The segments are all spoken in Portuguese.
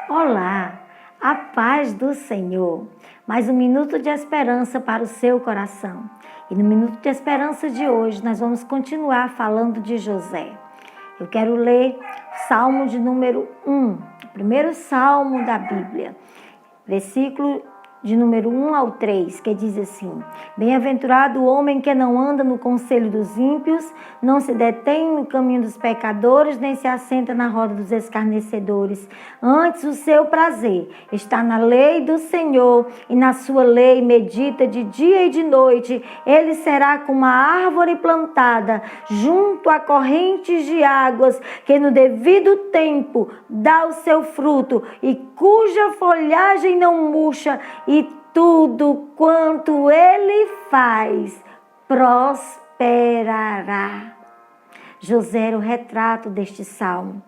Olá, a paz do Senhor. Mais um minuto de esperança para o seu coração. E no minuto de esperança de hoje nós vamos continuar falando de José. Eu quero ler o Salmo de número 1, o primeiro salmo da Bíblia, versículo de número 1 ao 3, que diz assim: Bem-aventurado o homem que não anda no conselho dos ímpios, não se detém no caminho dos pecadores, nem se assenta na roda dos escarnecedores. Antes o seu prazer está na lei do Senhor, e na sua lei medita de dia e de noite. Ele será como uma árvore plantada junto a correntes de águas, que no devido tempo dá o seu fruto, e cuja folhagem não murcha, e tudo quanto ele faz prosperará. José era o retrato deste salmo.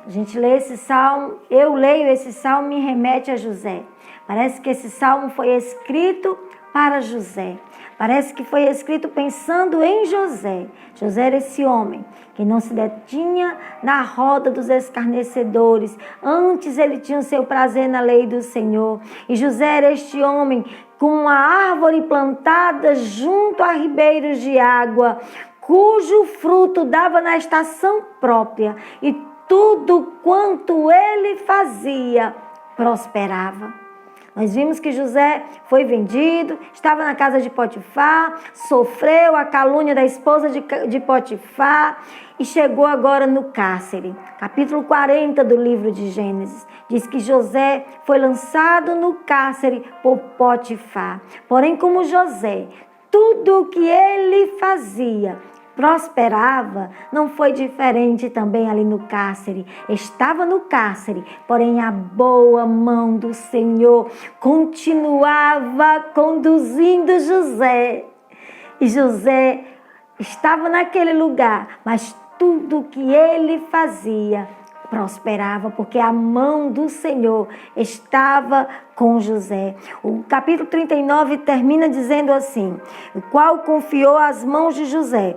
A gente lê esse salmo, eu leio esse salmo, me remete a José. Parece que esse salmo foi escrito para José. Parece que foi escrito pensando em José. José era esse homem que não se detinha na roda dos escarnecedores. Antes ele tinha o seu prazer na lei do Senhor. E José era este homem com uma árvore plantada junto a ribeiros de água, cujo fruto dava na estação própria. E tudo quanto ele fazia prosperava. Nós vimos que José foi vendido, estava na casa de Potifar, sofreu a calúnia da esposa de Potifar e chegou agora no cárcere. Capítulo 40 do livro de Gênesis diz que José foi lançado no cárcere por Potifar. Porém, como José, tudo o que ele fazia prosperava, não foi diferente também ali no cárcere. Estava no cárcere, porém a boa mão do Senhor continuava conduzindo José. E José estava naquele lugar, mas tudo que ele fazia prosperava, porque a mão do Senhor estava com José. O capítulo 39 termina dizendo assim: o qual confiou às mãos de José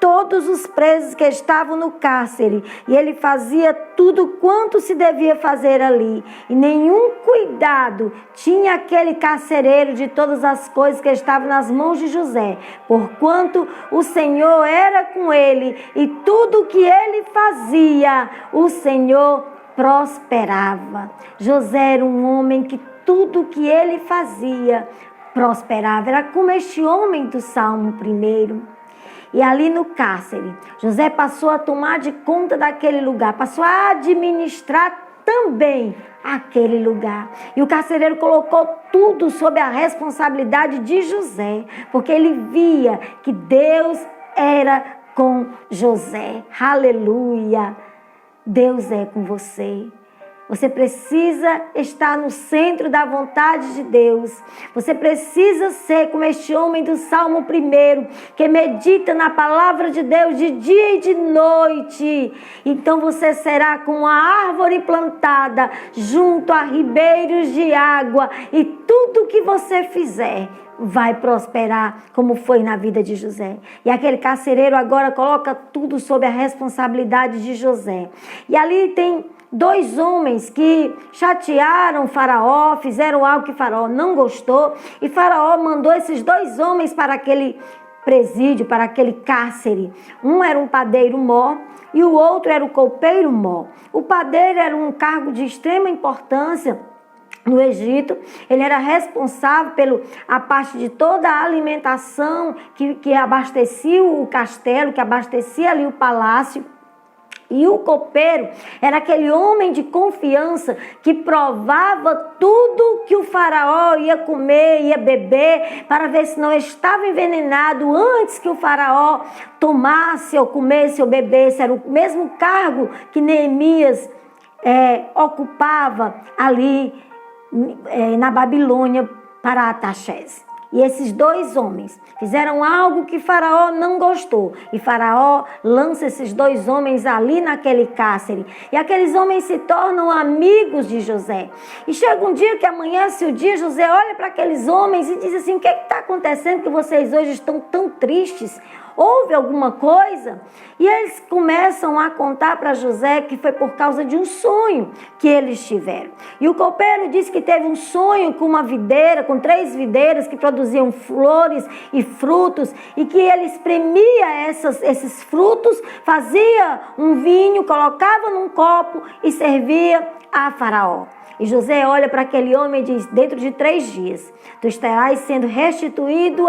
todos os presos que estavam no cárcere, e ele fazia tudo quanto se devia fazer ali, e nenhum cuidado tinha aquele carcereiro de todas as coisas que estavam nas mãos de José, porquanto o Senhor era com ele, e tudo que ele fazia, o Senhor prosperava. José era um homem que tudo que ele fazia prosperava. Era como este homem do Salmo 1. E ali no cárcere, José passou a tomar de conta daquele lugar, passou a administrar também aquele lugar. E o carcereiro colocou tudo sob a responsabilidade de José, porque ele via que Deus era com José. Aleluia! Deus é com você. Você precisa estar no centro da vontade de Deus. Você precisa ser como este homem do Salmo 1, que medita na palavra de Deus de dia e de noite. Então você será como uma árvore plantada junto a ribeiros de água, e tudo que você fizer vai prosperar, como foi na vida de José. E aquele carcereiro agora coloca tudo sob a responsabilidade de José. E ali tem dois homens que chatearam Faraó, fizeram algo que Faraó não gostou, e Faraó mandou esses dois homens para aquele presídio, para aquele cárcere. Um era um padeiro mor e o outro era o copeiro mor. O padeiro era um cargo de extrema importância no Egito. Ele era responsável pela parte de toda a alimentação que abastecia o castelo, que abastecia ali o palácio. E o copeiro era aquele homem de confiança que provava tudo que o faraó ia comer, ia beber, para ver se não estava envenenado antes que o faraó tomasse ou comesse ou bebesse. Era o mesmo cargo que Neemias ocupava ali na Babilônia para Artaxerxes. E esses dois homens fizeram algo que Faraó não gostou. E Faraó lança esses dois homens ali naquele cárcere. E aqueles homens se tornam amigos de José. E chega um dia que amanhece o dia, José olha para aqueles homens e diz assim: o que está acontecendo que vocês hoje estão tão tristes? Houve alguma coisa? E eles começam a contar para José que foi por causa de um sonho que eles tiveram. E o copeiro diz que teve um sonho com uma videira, com 3 videiras que produziam flores e frutos, e que ele espremia esses frutos, fazia um vinho, colocava num copo e servia a Faraó. E José olha para aquele homem e diz: dentro de 3 dias, tu estarás sendo restituído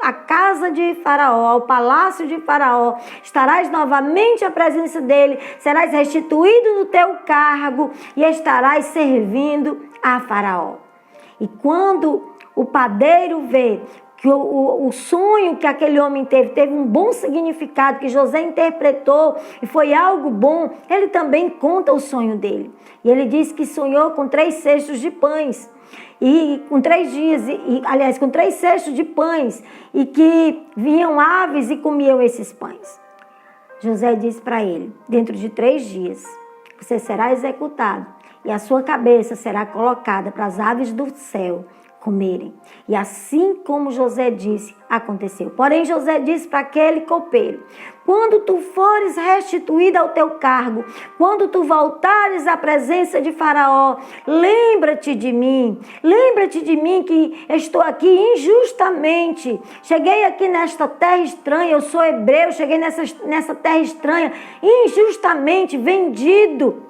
à casa de Faraó, ao palácio de Faraó, estarás novamente à presença dele, serás restituído no teu cargo e estarás servindo a Faraó. E quando o padeiro vê que o sonho que aquele homem teve um bom significado, que José interpretou e foi algo bom, ele também conta o sonho dele. E ele diz que sonhou com 3 cestos de pães, e com 3 dias, com 3 cestos de pães, e que vinham aves e comiam esses pães. José disse para ele: dentro de 3 dias você será executado e a sua cabeça será colocada para as aves do céu comerem. E assim como José disse, aconteceu. Porém, José disse para aquele copeiro: quando tu fores restituído ao teu cargo, quando tu voltares à presença de Faraó, lembra-te de mim que estou aqui injustamente. Cheguei aqui nesta terra estranha, eu sou hebreu, cheguei nessa terra estranha, injustamente vendido.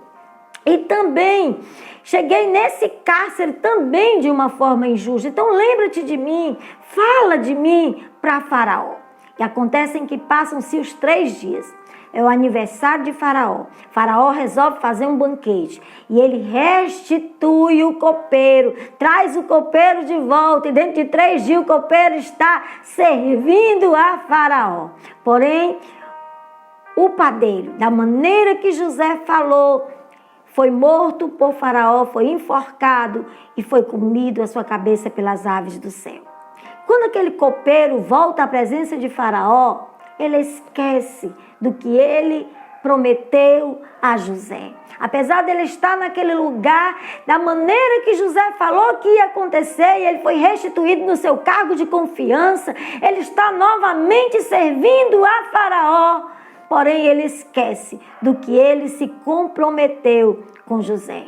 E também cheguei nesse cárcere também de uma forma injusta. Então lembra-te de mim, fala de mim para Faraó. E acontecem que passam-se os 3 dias. É o aniversário de Faraó. Faraó resolve fazer um banquete. E ele restitui o copeiro. Traz o copeiro de volta. E dentro de 3 dias o copeiro está servindo a Faraó. Porém, o padeiro, da maneira que José falou, foi morto por Faraó, foi enforcado e foi comido a sua cabeça pelas aves do céu. Quando aquele copeiro volta à presença de Faraó, ele esquece do que ele prometeu a José. Apesar dele estar naquele lugar, da maneira que José falou que ia acontecer, e ele foi restituído no seu cargo de confiança, ele está novamente servindo a Faraó. Porém, ele esquece do que ele se comprometeu com José.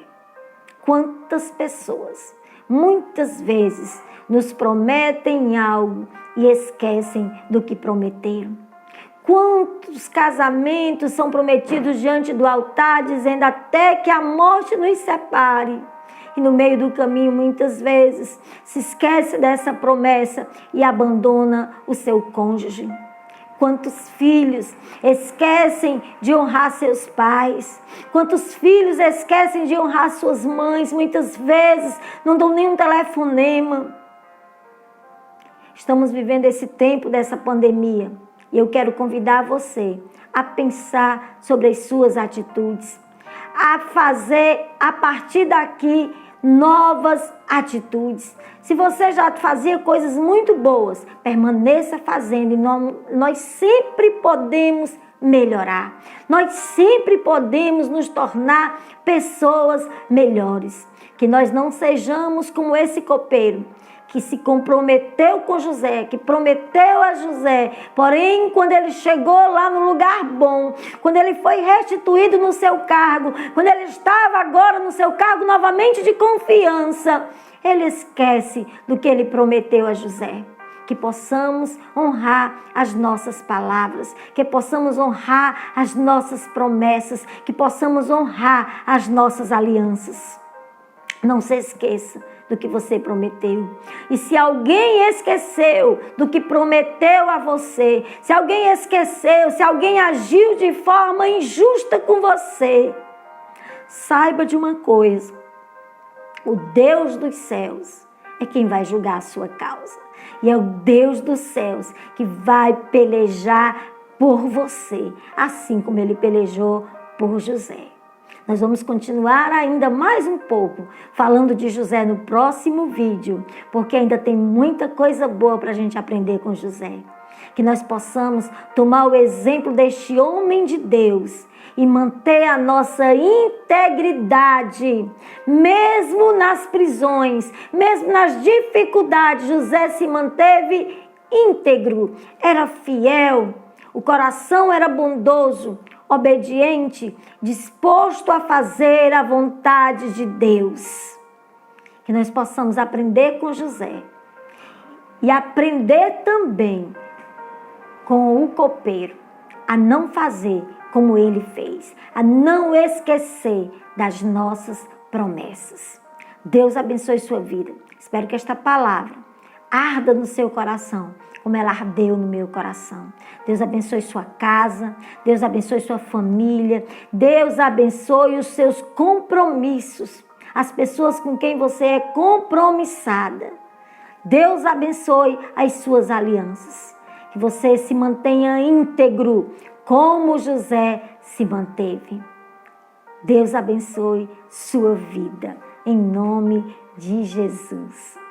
Quantas pessoas, muitas vezes, nos prometem algo e esquecem do que prometeram? Quantos casamentos são prometidos diante do altar, dizendo até que a morte nos separe? E no meio do caminho, muitas vezes, se esquece dessa promessa e abandona o seu cônjuge. Quantos filhos esquecem de honrar seus pais? Quantos filhos esquecem de honrar suas mães? Muitas vezes não dão nem um telefonema. Estamos vivendo esse tempo dessa pandemia e eu quero convidar você a pensar sobre as suas atitudes, a fazer a partir daqui novas atitudes. Se você já fazia coisas muito boas, permaneça fazendo, e nós sempre podemos melhorar. Nós sempre podemos nos tornar pessoas melhores. Que nós não sejamos como esse copeiro que se comprometeu com José, que prometeu a José, porém, quando ele chegou lá no lugar bom, quando ele foi restituído no seu cargo, quando ele estava agora no seu cargo novamente de confiança, ele esquece do que ele prometeu a José. Que possamos honrar as nossas palavras, que possamos honrar as nossas promessas, que possamos honrar as nossas alianças. Não se esqueça do que você prometeu. E se alguém esqueceu do que prometeu a você, se alguém esqueceu, se alguém agiu de forma injusta com você, saiba de uma coisa: o Deus dos céus é quem vai julgar a sua causa. E é o Deus dos céus que vai pelejar por você, assim como ele pelejou por José. Nós vamos continuar ainda mais um pouco falando de José no próximo vídeo, porque ainda tem muita coisa boa para a gente aprender com José. Que nós possamos tomar o exemplo deste homem de Deus e manter a nossa integridade, mesmo nas prisões, mesmo nas dificuldades. José se manteve íntegro, era fiel O coração era bondoso, obediente, disposto a fazer a vontade de Deus. Que nós possamos aprender com José e aprender também com o copeiro a não fazer como ele fez, a não esquecer das nossas promessas. Deus abençoe sua vida. Espero que esta palavra arda no seu coração, como ela ardeu no meu coração. Deus abençoe sua casa, Deus abençoe sua família, Deus abençoe os seus compromissos, as pessoas com quem você é compromissada. Deus abençoe as suas alianças, que você se mantenha íntegro, como José se manteve. Deus abençoe sua vida, em nome de Jesus.